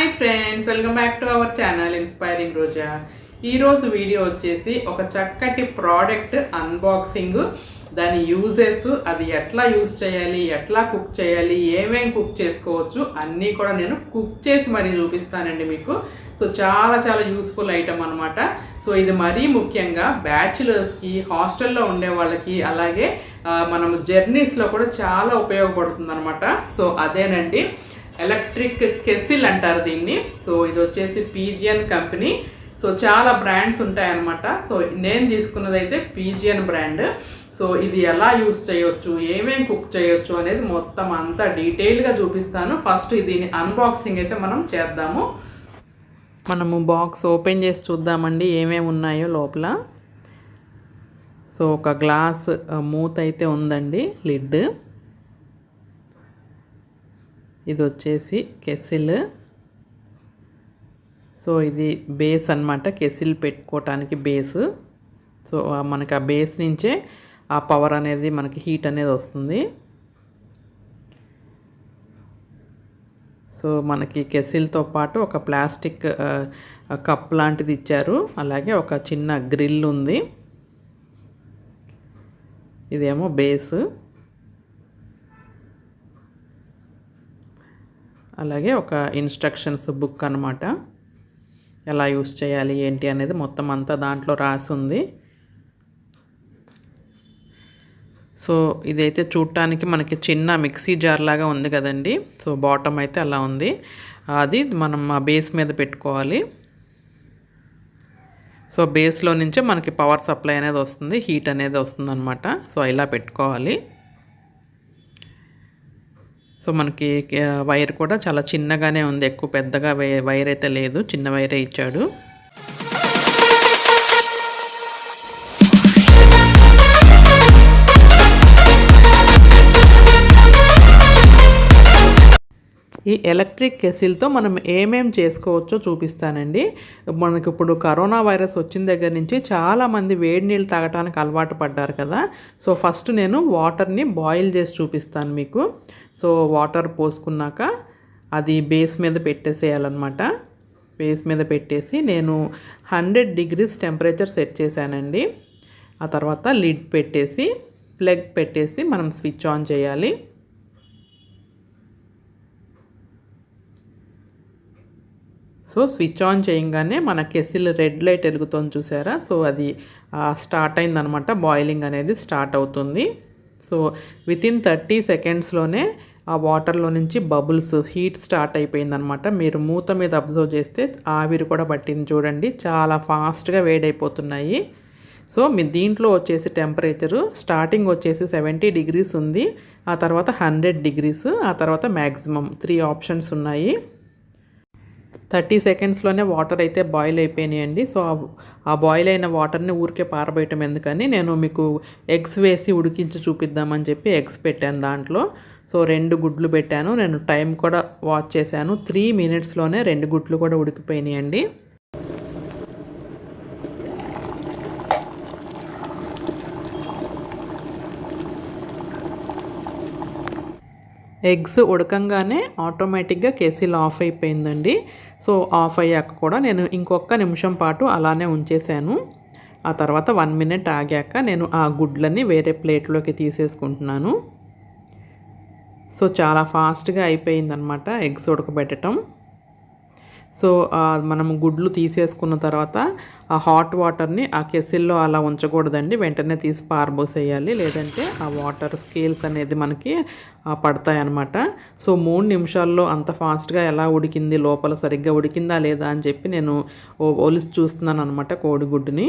Hi friends, welcome back to our channel inspiring Roja. ఈరోజు video వచ్చేసి ఒక చక్కటి ప్రోడక్ట్ అన్బాక్సింగ్, దాని యూజెస్, అది ఎట్లా యూజ్ చేయాలి, ఎట్లా కుక్ చేయాలి, ఏమేమి కుక్ చేసుకోవచ్చు అన్నీ కూడా నేను కుక్ చేసి మరీ చూపిస్తానండి మీకు. సో చాలా చాలా యూస్ఫుల్ ఐటమ్ అనమాట. సో ఇది మరీ ముఖ్యంగా బ్యాచులర్స్కి, హాస్టల్లో ఉండే వాళ్ళకి, అలాగే మనము జర్నీస్లో కూడా చాలా ఉపయోగపడుతుంది అనమాట. సో అదేనండి, ఎలక్ట్రిక్ కెసిల్ అంటారు దీన్ని. సో ఇది వచ్చేసి పీజియన్ కంపెనీ. సో చాలా బ్రాండ్స్ ఉంటాయన్నమాట. సో నేను తీసుకున్నది అయితే పీజియన్ బ్రాండ్. సో ఇది ఎలా యూస్ చేయొచ్చు, ఏమేమి కుక్ చేయొచ్చు అనేది మొత్తం అంతా డీటెయిల్గా చూపిస్తాను. ఫస్ట్ దీని అన్బాక్సింగ్ అయితే మనం చేద్దాము. మనము బాక్స్ ఓపెన్ చేసి చూద్దామండి ఏమేమి ఉన్నాయో లోపల. సో ఒక గ్లాస్ మూత అయితే ఉందండి, లిడ్. ఇది వచ్చేసి కెసిల్. సో ఇది బేస్ అన్నమాట, కెసిల్ పెట్టుకోవటానికి బేస్. సో మనకి ఆ బేస్ నుంచే ఆ పవర్ అనేది, మనకి హీట్ అనేది వస్తుంది. సో మనకి కెసిల్తో పాటు ఒక ప్లాస్టిక్ కప్ లాంటిది ఇచ్చారు, అలాగే ఒక చిన్న గ్రిల్ ఉంది. ఇదేమో బేస్, అలాగే ఒక ఇన్స్ట్రక్షన్స్ బుక్ అన్నమాట. ఎలా యూస్ చేయాలి ఏంటి అనేది మొత్తం అంతా దాంట్లో రాసి ఉంది. సో ఇదైతే చూడటానికి మనకి చిన్న మిక్సీ జార్ లాగా ఉంది కదండి. సో బాటమ్ అయితే అలా ఉంది. అది మనం ఆ బేస్ మీద పెట్టుకోవాలి. సో బేస్లో నుంచే మనకి పవర్ సప్లై అనేది వస్తుంది, హీట్ అనేది వస్తుంది అనమాట. సో ఇలా పెట్టుకోవాలి. సో మనకి వైర్ కూడా చాలా చిన్నగానే ఉంది, ఎక్కువ పెద్దగా వైర్ అయితే లేదు, చిన్న వైరే ఇచ్చాడు. ఈ ఎలక్ట్రిక్ కెసిల్తో మనం ఏమేం చేసుకోవచ్చో చూపిస్తానండి. మనకి ఇప్పుడు కరోనా వైరస్ వచ్చిన దగ్గర నుంచి చాలామంది వేడి నీళ్ళు తాగటానికి అలవాటు పడ్డారు కదా. సో ఫస్ట్ నేను వాటర్ని బాయిల్ చేసి చూపిస్తాను మీకు. సో వాటర్ పోసుకున్నాక అది బేస్ మీద పెట్టేసేయాలన్నమాట. బేస్ మీద పెట్టేసి నేను 100 degrees టెంపరేచర్ సెట్ చేశానండి. ఆ తర్వాత లిడ్ పెట్టేసి, ప్లగ్ పెట్టేసి మనం స్విచ్ ఆన్ చేయాలి. సో స్విచ్ ఆన్ చేయగానే మన కెసిల్ రెడ్ లైట్ వెలుగుతుంది చూసారా. సో అది స్టార్ట్ అయిందనమాట, బాయిలింగ్ అనేది స్టార్ట్ అవుతుంది. సో వితిన్ 30 secondsలోనే ఆ వాటర్లో నుంచి బబుల్స్, హీట్ స్టార్ట్ అయిపోయిందనమాట. మీరు మూత మీద అబ్జర్వ్ చేస్తే ఆవిరి కూడా పట్టింది చూడండి, చాలా ఫాస్ట్గా వేడైపోతున్నాయి. సో మీ దీంట్లో వచ్చేసి టెంపరేచరు స్టార్టింగ్ వచ్చేసి 70 degrees ఉంది, ఆ తర్వాత 100 degrees, ఆ తర్వాత మ్యాక్సిమం 3 ఆప్షన్స్ ఉన్నాయి. 30 secondsలోనే వాటర్ అయితే బాయిల్ అయిపోయినాయండి. సో ఆ బాయిల్ అయిన వాటర్ని ఊరికే పారబోయటం ఎందుకని నేను మీకు ఎగ్స్ వేసి ఉడికించి చూపిద్దామని చెప్పి ఎగ్స్ పెట్టాను దాంట్లో. సో 2 గుడ్లు పెట్టాను, నేను టైం కూడా వాచ్ చేశాను. 3 minutesలోనే 2 గుడ్లు కూడా ఉడికిపోయినాయండి. ఎగ్స్ ఉడకంగానే ఆటోమేటిక్గా కెసిల్ ఆఫ్ అయిపోయిందండి. సో ఆఫ్ అయ్యాక కూడా నేను ఇంకొక నిమిషం పాటు అలానే ఉంచేసాను. ఆ తర్వాత 1 minute ఆగాక నేను ఆ గుడ్లని వేరే ప్లేట్లోకి తీసేసుకుంటున్నాను. సో చాలా ఫాస్ట్గా అయిపోయిందనమాట ఎగ్స్ ఉడకబెట్టడం. సో మనం గుడ్లు తీసేసుకున్న తర్వాత ఆ హాట్ వాటర్ని ఆ కెసిల్లో అలా ఉంచకూడదండి, వెంటనే తీసి పారబోసేయాలి, లేదంటే ఆ వాటర్ స్కేల్స్ అనేది మనకి పడతాయి అన్నమాట. సో 3 నిమిషాల్లో అంత ఫాస్ట్గా ఎలా ఉడికింది, లోపల సరిగ్గా ఉడికిందా లేదా అని చెప్పి నేను ఒలిసి చూస్తున్నాను అనమాట కోడిగుడ్డుని.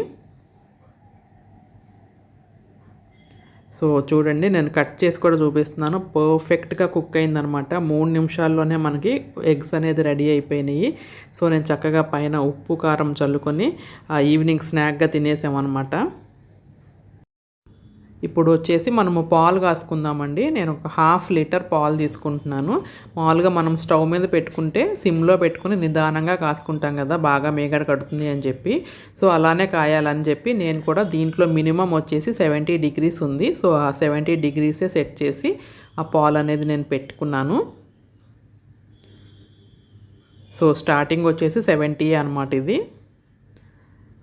సో చూడండి, నేను కట్ చేసి కూడా చూపిస్తున్నాను. పర్ఫెక్ట్గా కుక్ అయిందనమాట. 3 నిమిషాల్లోనే మనకి ఎగ్స్ అనేది రెడీ అయిపోయినాయి. సో నేను చక్కగా పైన ఉప్పు కారం చల్లుకొని ఈవినింగ్ స్నాక్గా తినేసామన్నమాట. ఇప్పుడు వచ్చేసి మనము పాలు కాసుకుందామండి. నేను ఒక 1/2 liter పాలు తీసుకుంటున్నాను. మామూలుగా మనం స్టవ్ మీద పెట్టుకుంటే సిమ్లో పెట్టుకుని నిదానంగా కాసుకుంటాం కదా, బాగా మేగడ కడుతుంది అని చెప్పి. సో అలానే కాయాలని చెప్పి నేను కూడా దీంట్లో మినిమం వచ్చేసి 70 degrees ఉంది. సో ఆ 70 degrees సెట్ చేసి ఆ పాలు అనేది నేను పెట్టుకున్నాను. సో స్టార్టింగ్ వచ్చేసి 70 అనమాట ఇది.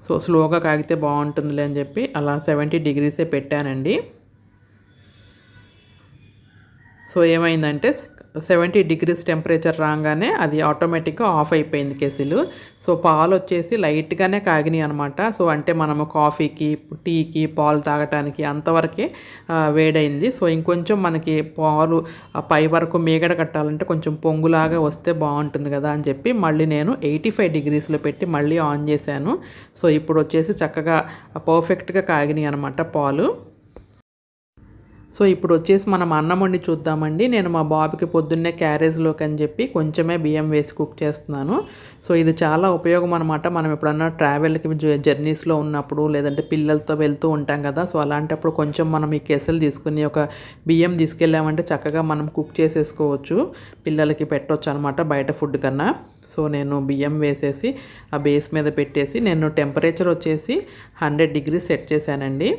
సో స్లోగా కాగితే బాగుంటుందిలే అని చెప్పి అలా 70 డిగ్రీసే పెట్టానండి. సో ఏమైందంటే 70 డిగ్రీస్ టెంపరేచర్ రాగానే అది ఆటోమేటిక్గా ఆఫ్ అయిపోయింది కెసిల్. సో పాలు వచ్చేసి లైట్గానే కాగినాయి అనమాట. సో అంటే మనము కాఫీకి, టీకి, పాలు తాగటానికి అంతవరకే వేడైంది. సో ఇంకొంచెం మనకి పాలు పై వరకు మీగడ కట్టాలంటే కొంచెం పొంగులాగా వస్తే బాగుంటుంది కదా అని చెప్పి మళ్ళీ నేను 85 డిగ్రీస్లో పెట్టి మళ్ళీ ఆన్ చేశాను. సో ఇప్పుడు వచ్చేసి చక్కగా పర్ఫెక్ట్గా కాగినాయి అనమాట పాలు. సో ఇప్పుడు వచ్చేసి మనం అన్నం వండి చూద్దామండి. నేను మా బాబుకి పొద్దున్నే క్యారేజ్లోకి అని చెప్పి కొంచెమే బియ్యం వేసి కుక్ చేస్తున్నాను. సో ఇది చాలా ఉపయోగం అనమాట. మనం ఎప్పుడన్నా ట్రావెల్కి జర్నీస్లో ఉన్నప్పుడు లేదంటే పిల్లలతో వెళ్తూ ఉంటాం కదా. సో అలాంటప్పుడు కొంచెం మనం ఈ కెసెల్ తీసుకుని ఒక బియ్యం తీసుకెళ్ళామంటే చక్కగా మనం కుక్ చేసేసుకోవచ్చు, పిల్లలకి పెట్టవచ్చు అనమాట బయట ఫుడ్ కన్నా. సో నేను బియ్యం వేసేసి ఆ బేస్ మీద పెట్టేసి నేను టెంపరేచర్ వచ్చేసి 100 డిగ్రీస్ సెట్ చేశానండి.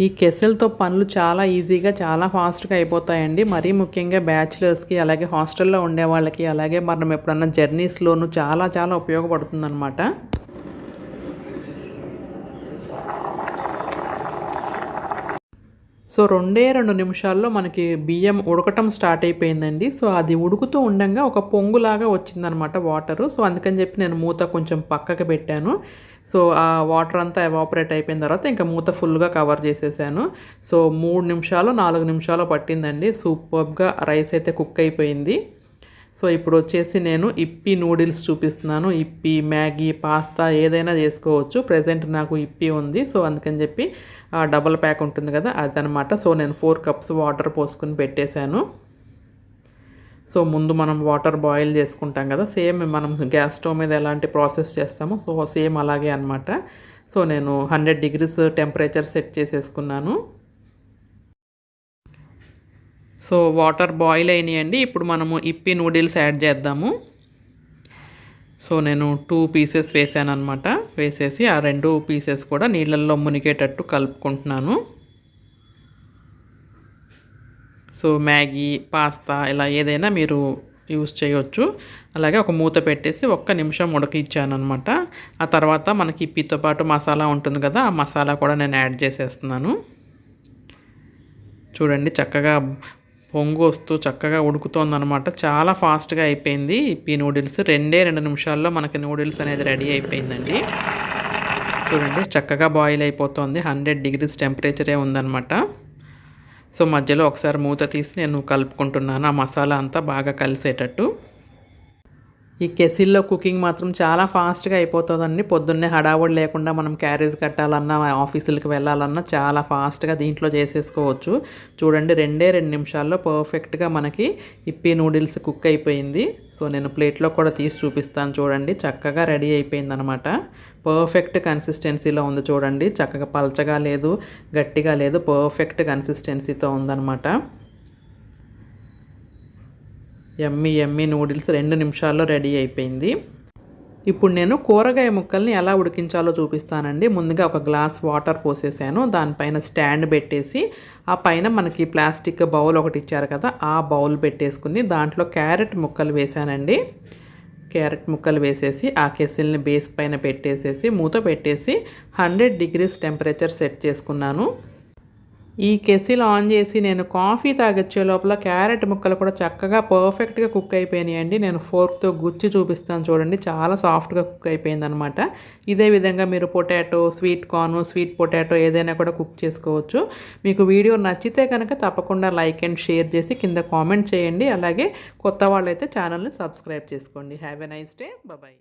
ఈ కెసెల్తో పనులు చాలా ఈజీగా చాలా ఫాస్ట్గా అయిపోతాయండి. మరీ ముఖ్యంగా బ్యాచిలర్స్కి, అలాగే హాస్టల్లో ఉండే వాళ్ళకి, అలాగే మనం ఎప్పుడన్నా జర్నీస్లోనూ చాలా చాలా ఉపయోగపడుతుందన్నమాట. సో 2 నిమిషాల్లో మనకి బియ్యం ఉడకటం స్టార్ట్ అయిపోయిందండి. సో అది ఉడుకుతూ ఉండగా ఒక పొంగులాగా వచ్చిందనమాట వాటరు. సో అందుకని చెప్పి నేను మూత కొంచెం పక్కకి పెట్టాను. సో ఆ వాటర్ అంతా ఎవాపరేట్ అయిపోయిన తర్వాత ఇంకా మూత ఫుల్గా కవర్ చేసేసాను. సో 3 నిమిషాలు 4 నిమిషాలు పట్టిందండి. సూపర్గా రైస్ అయితే కుక్ అయిపోయింది. సో ఇప్పుడు వచ్చేసి నేను ఇప్పి నూడిల్స్ చూపిస్తున్నాను. ఇప్పి, మ్యాగీ, పాస్తా ఏదైనా చేసుకోవచ్చు. ప్రెజెంట్ నాకు ఇప్పి ఉంది. సో అందుకని చెప్పి డబల్ ప్యాక్ ఉంటుంది కదా అదనమాట. సో నేను 4 కప్స్ వాటర్ పోసుకుని పెట్టేశాను. సో ముందు మనం వాటర్ బాయిల్ చేసుకుంటాం కదా, సేమ్ మనం గ్యాస్ స్టవ్ మీద ఎలాంటి ప్రాసెస్ చేస్తామో సో సేమ్ అలాగే అనమాట. సో నేను 100 డిగ్రీస్ టెంపరేచర్ సెట్ చేసేసుకున్నాను. సో వాటర్ బాయిల్ అయినాయండి. ఇప్పుడు మనము ఇప్పి నూడిల్స్ యాడ్ చేద్దాము. సో నేను 2 పీసెస్ వేసాను అనమాట. వేసేసి ఆ 2 పీసెస్ కూడా నీళ్ళల్లో మునిగేటట్టు కలుపుకుంటున్నాను. సో మ్యాగీ, పాస్తా ఇలా ఏదైనా మీరు యూస్ చేయవచ్చు. అలాగే ఒక మూత పెట్టేసి 1 నిమిషం ఉడకిచ్చాను అనమాట. ఆ తర్వాత మనకి ఇప్పితో పాటు మసాలా ఉంటుంది కదా, ఆ మసాలా కూడా నేను యాడ్ చేసేస్తున్నాను. చూడండి చక్కగా పొంగు వస్తూ చక్కగా ఉడుకుతోందనమాట. చాలా ఫాస్ట్గా అయిపోయింది ఇప్పి నూడిల్స్. 2 నిమిషాల్లో మనకి నూడిల్స్ అనేది రెడీ అయిపోయిందండి. చూడండి చక్కగా బాయిల్ అయిపోతుంది. 100 డిగ్రీస్ టెంపరేచరే ఉందన్నమాట. సో మధ్యలో ఒకసారి మూత తీసి నేను కలుపుకుంటున్నాను ఆ మసాలా అంతా బాగా కలిసేటట్టు. ఈ కెసిల్లో కుకింగ్ మాత్రం చాలా ఫాస్ట్గా అయిపోతుందండి. పొద్దున్నే హడావుడి లేకుండా మనం క్యారేజ్ కట్టాలన్నా, ఆఫీసులకు వెళ్ళాలన్నా చాలా ఫాస్ట్గా దీంట్లో చేసేసుకోవచ్చు. చూడండి 2 నిమిషాల్లో పర్ఫెక్ట్గా మనకి ఇప్పి నూడిల్స్ కుక్ అయిపోయింది. సో నేను ప్లేట్లో కూడా తీసి చూపిస్తాను. చూడండి చక్కగా రెడీ అయిపోయింది అనమాట. పర్ఫెక్ట్ కన్సిస్టెన్సీలో ఉంది చూడండి. చక్కగా పలచగా లేదు, గట్టిగా లేదు, పర్ఫెక్ట్ కన్సిస్టెన్సీతో ఉందన్నమాట. యమ్మీ యమ్మీ నూడిల్స్ 2 నిమిషాల్లో రెడీ అయిపోయింది. ఇప్పుడు నేను కూరగాయ ముక్కల్ని ఎలా ఉడికించాలో చూపిస్తానండి. ముందుగా ఒక గ్లాస్ వాటర్ పోసేసాను. దానిపైన స్టాండ్ పెట్టేసి ఆ పైన మనకి ప్లాస్టిక్ బౌల్ ఒకటి ఇచ్చారు కదా, ఆ బౌల్ పెట్టేసుకుని దాంట్లో క్యారెట్ ముక్కలు వేసానండి. క్యారెట్ ముక్కలు వేసేసి ఆ కెసిల్ని బేస్ పైన పెట్టేసేసి మూత పెట్టేసి 100 డిగ్రీస్ టెంపరేచర్ సెట్ చేసుకున్నాను. ఈ కెసిల్ ఆన్ చేసి నేను కాఫీ తాగొచ్చే లోపల క్యారెట్ ముక్కలు కూడా చక్కగా పర్ఫెక్ట్గా కుక్ అయిపోయినాయండి. నేను ఫోర్క్తో గుచ్చి చూపిస్తాను చూడండి. చాలా సాఫ్ట్గా కుక్ అయిపోయింది అనమాట. ఇదే విధంగా మీరు potato, sweet corn, sweet potato ఏదైనా కూడా కుక్ చేసుకోవచ్చు. మీకు వీడియో నచ్చితే కనుక తప్పకుండా లైక్ అండ్ షేర్ చేసి కింద కామెంట్ చేయండి. అలాగే కొత్త వాళ్ళైతే ఛానల్ని సబ్స్క్రైబ్ చేసుకోండి. Have a nice day. Bye.